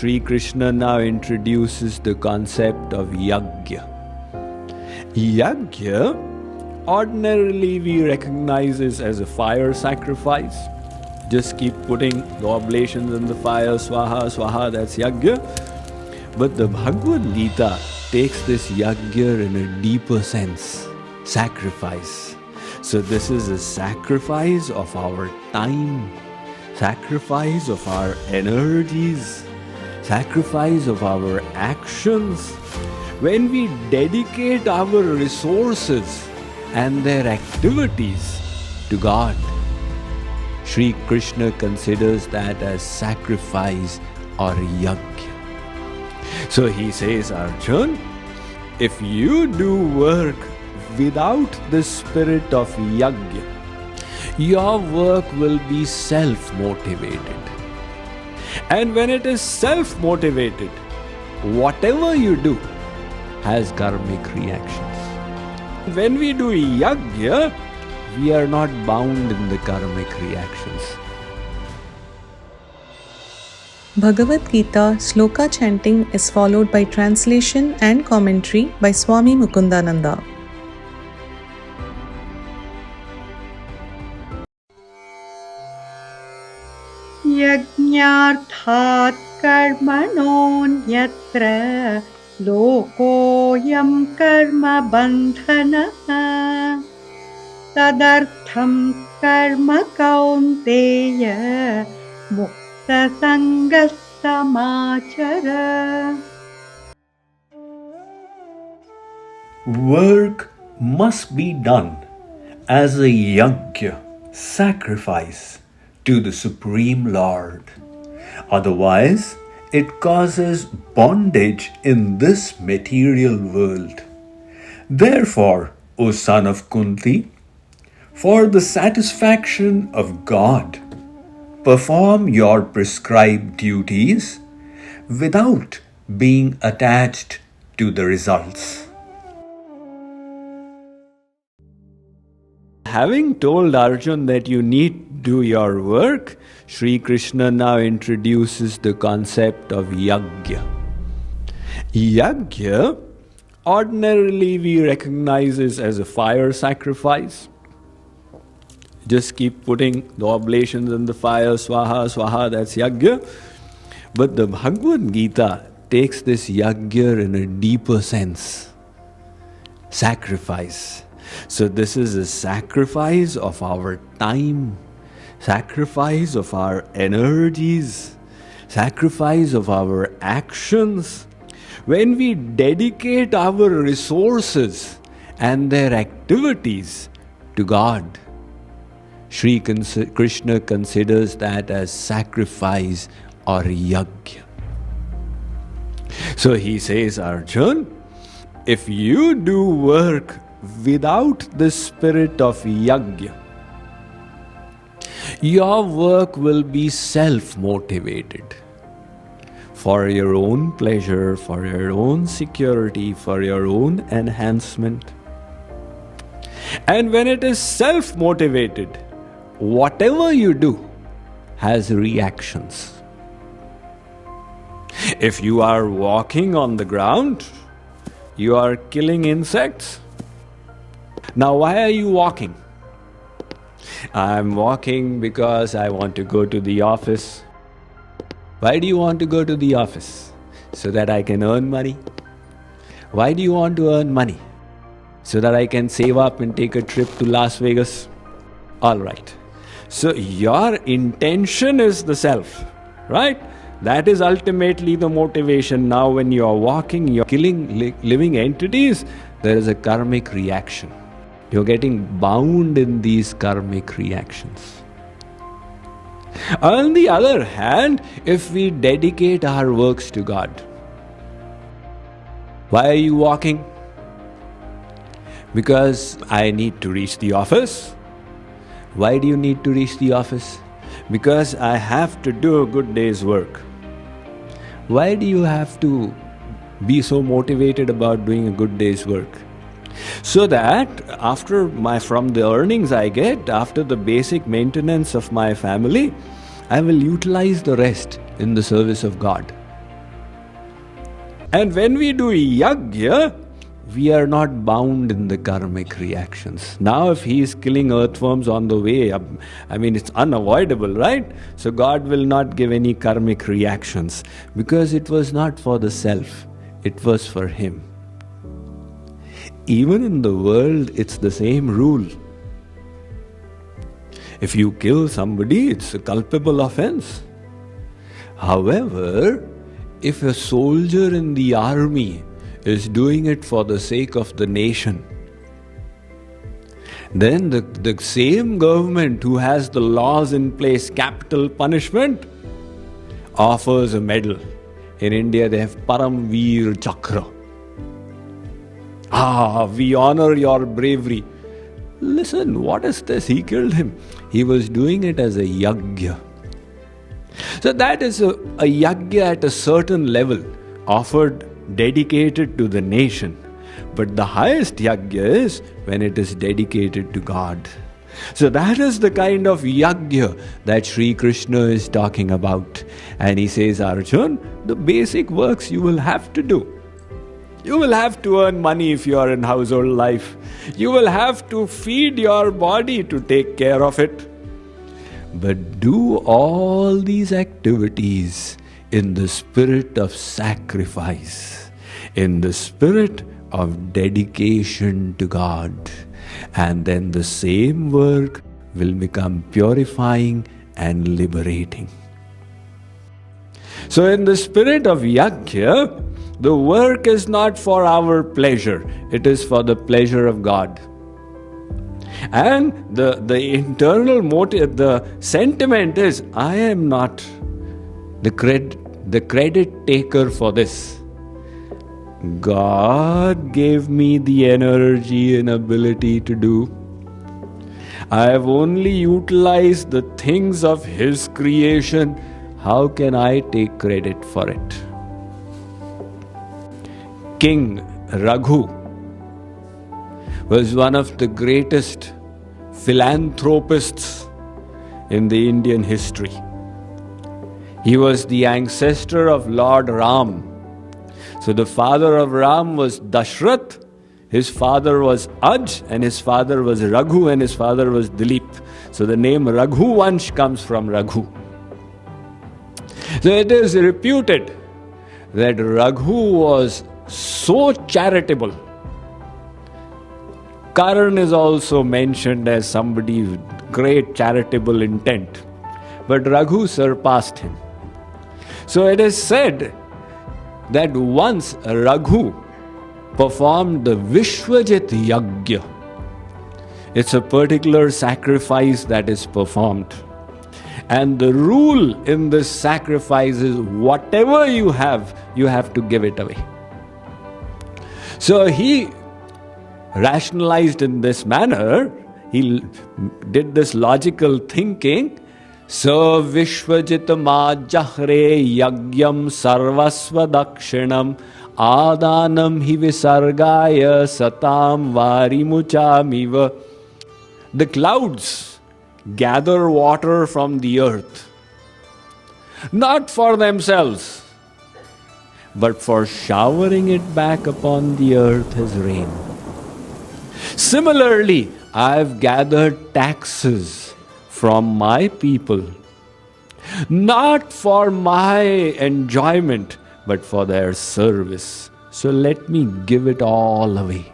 Sri Krishna now introduces the concept of Yagya. Yagya, ordinarily we recognize it as a fire sacrifice. Just keep putting the oblations in the fire, swaha, swaha, that's Yagya. But the Bhagavad Gita takes this Yagya in a deeper sense, sacrifice. So this is a sacrifice of our time, sacrifice of our energies, sacrifice of our actions. When we dedicate our resources and their activities to God, Sri Krishna considers that as sacrifice or yajña. So he says, Arjun, if you do work without the spirit of yajña, your work will be self-motivated. And when it is self-motivated, whatever you do has karmic reactions. When we do yajña, we are not bound in the karmic reactions. Bhagavad Gita Sloka chanting is followed by translation and commentary by Swami Mukundananda. यज्ञार्थात् कर्मणोऽन्यत्र लोकोऽयं कर्म बन्धनः तदर्थं कर्म कौन्तेय मुक्तसङ्गः समाचर. Work must be done as a yajña, sacrifice to the Supreme Lord. Otherwise, it causes bondage in this material world. Therefore, O son of Kunti, for the satisfaction of God, perform your prescribed duties without being attached to the results. Having told Arjun that you need to do your work, Sri Krishna now introduces the concept of Yagya. Yagya, ordinarily we recognize it as a fire sacrifice. Just keep putting the oblations in the fire, swaha, swaha, that's Yagya. But the Bhagavad Gita takes this Yagya in a deeper sense, sacrifice. So this is a sacrifice of our time, sacrifice of our energies, sacrifice of our actions. When we dedicate our resources and their activities to God, Sri Krishna considers that as sacrifice or yajña. So he says, Arjun, if you do work without the spirit of yajña, your work will be self-motivated for your own pleasure, for your own security, for your own enhancement. And when it is self-motivated, whatever you do has reactions. If you are walking on the ground, you are killing insects. Now, why are you walking? I'm walking because I want to go to the office. Why do you want to go to the office? So that I can earn money. Why do you want to earn money? So that I can save up and take a trip to Las Vegas. All right. So your intention is the self, right? That is ultimately the motivation. Now when you are walking, you are killing living entities, there is a karmic reaction. You're getting bound in these karmic reactions. On the other hand, if we dedicate our works to God, why are you walking? Because I need to reach the office. Why do you need to reach the office? Because I have to do a good day's work. Why do you have to be so motivated about doing a good day's work? So that from the earnings I get, after the basic maintenance of my family, I will utilize the rest in the service of God. And when we do yagya, we are not bound in the karmic reactions. Now if he is killing earthworms on the way, I mean it's unavoidable, right? So God will not give any karmic reactions because it was not for the self, it was for him. Even in the world, it's the same rule. If you kill somebody, it's a culpable offense. However, if a soldier in the army is doing it for the sake of the nation, then the same government who has the laws in place, capital punishment, offers a medal. In India, they have Paramveer Chakra. We honor your bravery. Listen, what is this? He killed him. He was doing it as a yagya. So that is a yagya at a certain level, offered, dedicated to the nation. But the highest yagya is when it is dedicated to God. So that is the kind of yagya that Sri Krishna is talking about. And he says, Arjun, the basic works you will have to do. You will have to earn money if you are in household life. You will have to feed your body to take care of it. But do all these activities in the spirit of sacrifice, in the spirit of dedication to God. And then the same work will become purifying and liberating. So in the spirit of yagya, the work is not for our pleasure, it is for the pleasure of God. And the internal motive, the sentiment is, I am not the credit taker for this. God gave me the energy and ability to do. I have only utilized the things of His creation. How can I take credit for it? King Raghu was one of the greatest philanthropists in the Indian history. He was the ancestor of Lord Ram. So the father of Ram was Dashrath, his father was Aj, and his father was Raghu, and his father was Dilip. So the name Raghuvanśh comes from Raghu. So it is reputed that Raghu was so charitable. Karan is also mentioned as somebody with great charitable intent. But Raghu surpassed him. So it is said that once Raghu performed the viśhwajitam Yagya. It's a particular sacrifice that is performed. And the rule in this sacrifice is whatever you have to give it away. So he rationalized in this manner, he did this logical thinking. So viśhwajitam ājahre yajñaṁ sarvasva dakṣhiṇam ādānaṁ hi visargāya satāṁ vārimuchām. The clouds gather water from the earth, not for themselves, but for showering it back upon the earth as rain. Similarly, I have gathered taxes from my people, not for my enjoyment, but for their service. So let me give it all away.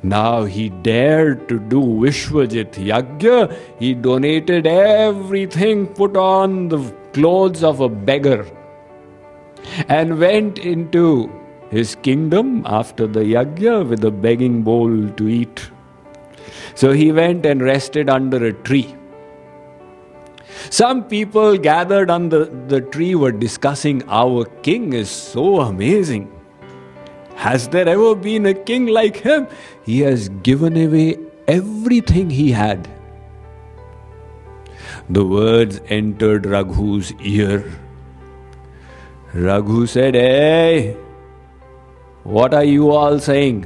Now he dared to do viśhwajitam Yagya. He donated everything, put on the clothes of a beggar, and went into his kingdom after the Yagya with a begging bowl to eat. So he went and rested under a tree. Some people gathered under the tree were discussing, our king is so amazing. Has there ever been a king like him? He has given away everything he had. The words entered Raghu's ear. Raghu said, "Hey, what are you all saying?"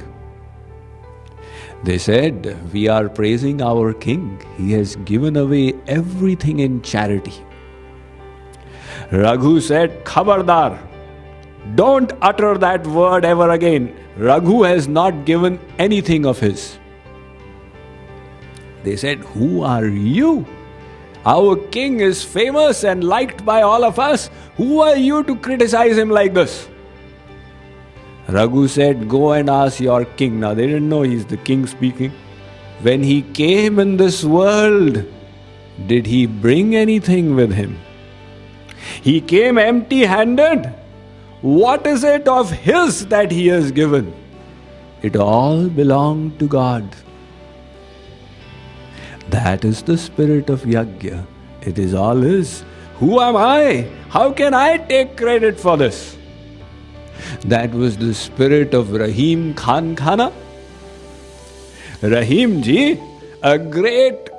They said, "We are praising our king. He has given away everything in charity." Raghu said, "Khabardar, Don't utter that word ever again. Raghu has not given anything of his. They said, who are you? Our king is famous and liked by all of us. Who are you to criticize him like this? Raghu said, go and ask your king. Now they didn't know he's the king speaking. When he came in this world, did he bring anything with him? He came empty-handed. What is it of his that he has given? It all belonged to God. That is the spirit of Yagya. It is all his. Who am I? How can I take credit for this? That was the spirit of Rahim Khan Khana. Rahim ji, a great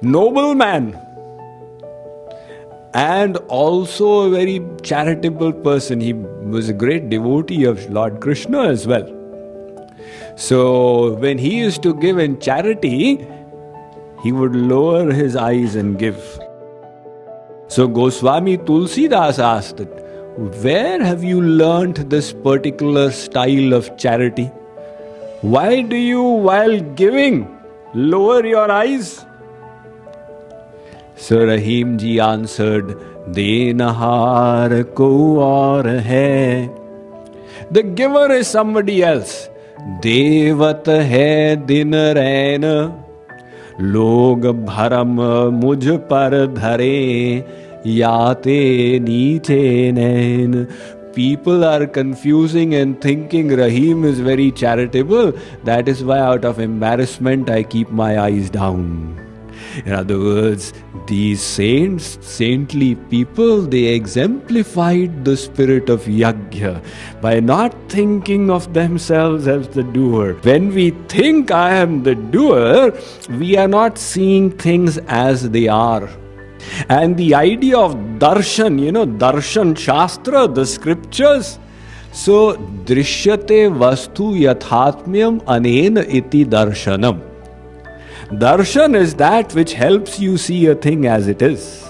nobleman and also a very charitable person. He was a great devotee of Lord Krishna as well. So when he used to give in charity, he would lower his eyes and give. So Goswami Tulsidas asked that, where have you learnt this particular style of charity? Why do you, while giving, lower your eyes? So Rahim ji answered, Denahar ko aur hai. The giver is somebody else. Devat hai din rain. Log bharam mujh par dhare. Yate niche nain. People are confusing and thinking Rahim is very charitable. That is why out of embarrassment I keep my eyes down. In other words, these saints, saintly people, they exemplified the spirit of Yagya by not thinking of themselves as the doer. When we think I am the doer, we are not seeing things as they are. And the idea of darshan, darshan shastra, the scriptures. So, drishyate vastu yathatmyam anena iti darshanam. Darshan is that which helps you see a thing as it is.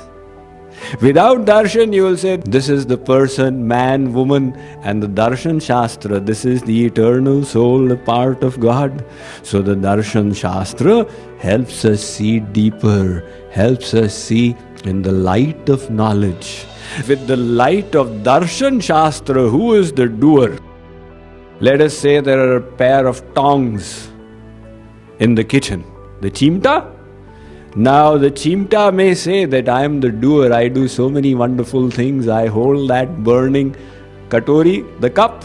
Without darshan, you will say, this is the person, man, woman, and the darshan shastra, this is the eternal soul, a part of God. So the darshan shastra helps us see deeper, helps us see in the light of knowledge. With the light of darshan shastra, who is the doer? Let us say there are a pair of tongs in the kitchen. The chimta? Now the chimta may say that I am the doer, I do so many wonderful things, I hold that burning katori, the cup.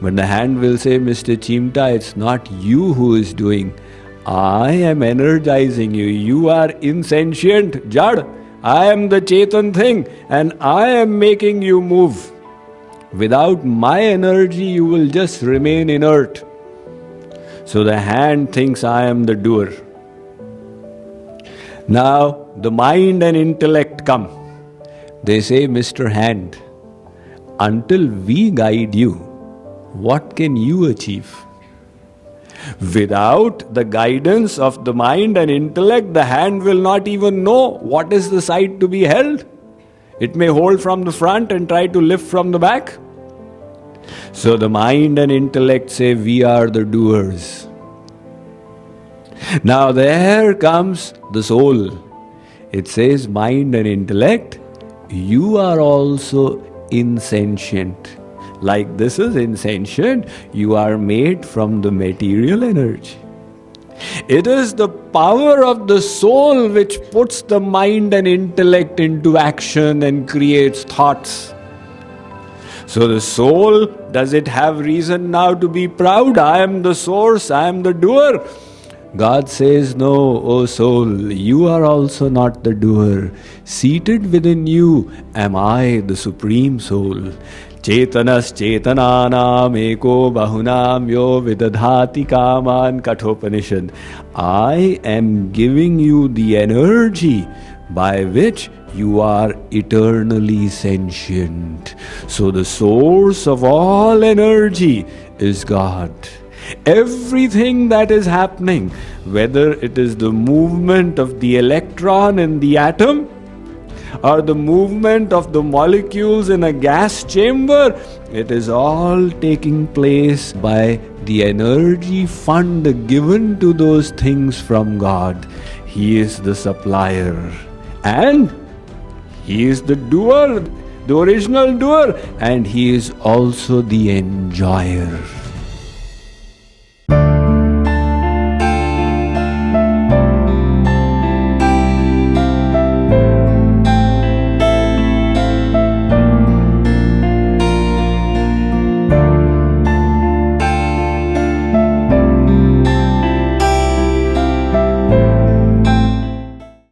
But the hand will say, Mr. Chimta, it's not you who is doing. I am energizing you. You are insentient, Jad. I am the Chetan thing and I am making you move. Without my energy, you will just remain inert. So the hand thinks I am the doer. Now the mind and intellect come. They say, Mr. Hand, until we guide you, what can you achieve? Without the guidance of the mind and intellect, the hand will not even know what is the side to be held. It may hold from the front and try to lift from the back. So the mind and intellect say, we are the doers. Now there comes the soul. It says, mind and intellect, you are also insentient. Like this is insentient, you are made from the material energy. It is the power of the soul which puts the mind and intellect into action and creates thoughts. So the soul, does it have reason now to be proud? I am the source, I am the doer. God says, no, O soul, you are also not the doer. Seated within you am I, the Supreme Soul. Chetanas chetananam eko bahunam yo vidadhati kaman kathopanishad. I am giving you the energy by which you are eternally sentient. So the source of all energy is God. Everything that is happening, whether it is the movement of the electron in the atom, or the movement of the molecules in a gas chamber, it is all taking place by the energy fund given to those things from God. He is the supplier and He is the doer, the original doer, and He is also the enjoyer.